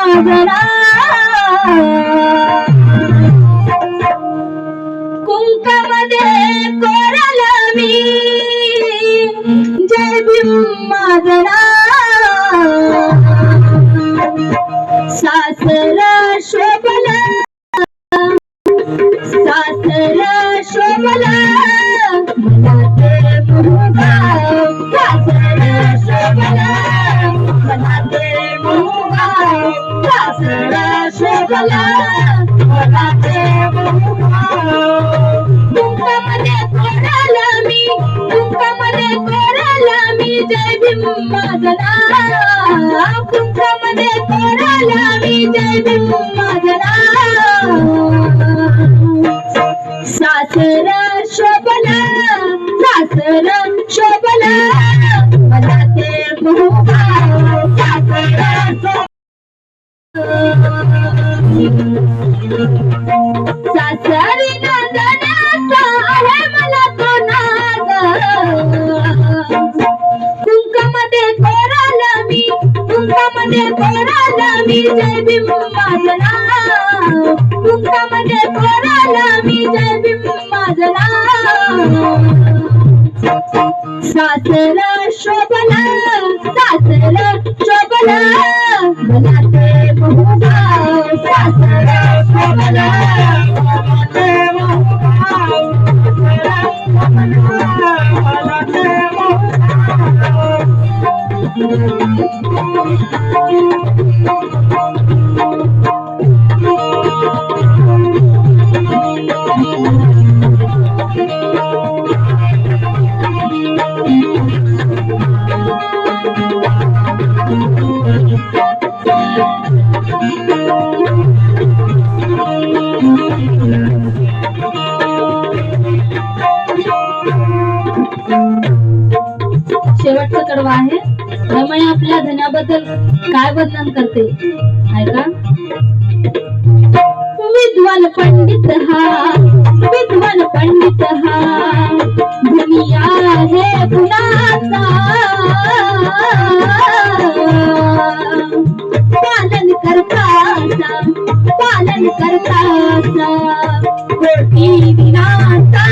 माझरा कुंकामध्ये coral मी जय भीम माझरा सासर शोभला सासर शोभला मला ते मुगा सासर शोभला मला ते मुगा सासर शोभला मला ते मुगा कुंकामध्ये कोरल मी कुंकामध्ये कोरल मी जय भीम माझरा कुंकामध्ये कोरल मी जय भीम माझरा सासर शोभला सासर शोभला मला ते मुगा सासर सासरी नांदण्याचा आहे मला तो नाद कुंकामध्ये कोरल मी कुंकामध्ये कोरल मी जय भीम माझरा कुंकामध्ये कोरल मी जय भीम माझरा सासर शोभला सासर शोभला मला ते मुगा सासर शोभला मला ते शेवटचा कडवा आहे. रमाई आपल्या धन्याबद्दल काय वर्णन करते ऐका. विद्वान पंडित हा दुनिया है गुणाचा पालन करताचा कोटी दिनाचा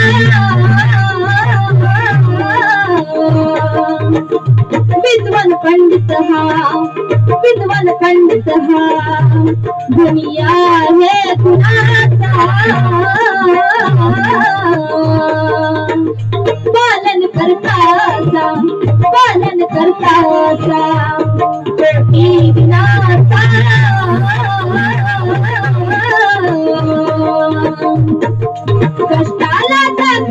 विद्वान पंडित हा दुनिया है गुणाचा पालन करताचा कोटी दिनाचा कष्टाला काळ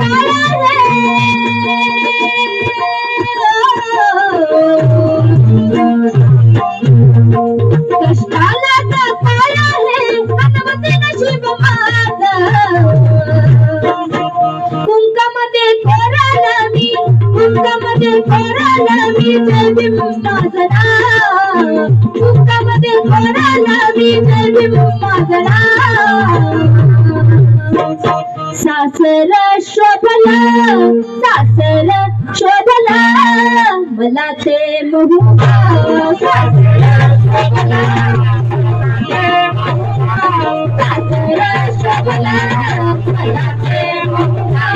कष्टाला काळ है अनवते नशीब माझं कुंकामध्ये कोरल मी जय भीम माझरा कुंकामध्ये कोरल मी जय भीम माझरा सासर शोभला मला ते मुगा सासर शोभला मला ते मुगा सासर शोभला मला ते मुगा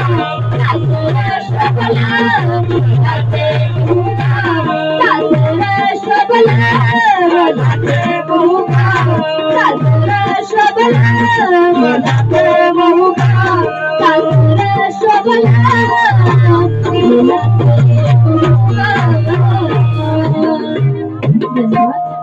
सासर शोभला मला ते मुगा सासर शोभला मला ते मुगा सासर शोभला मला ते मुगा. धन्यवाद.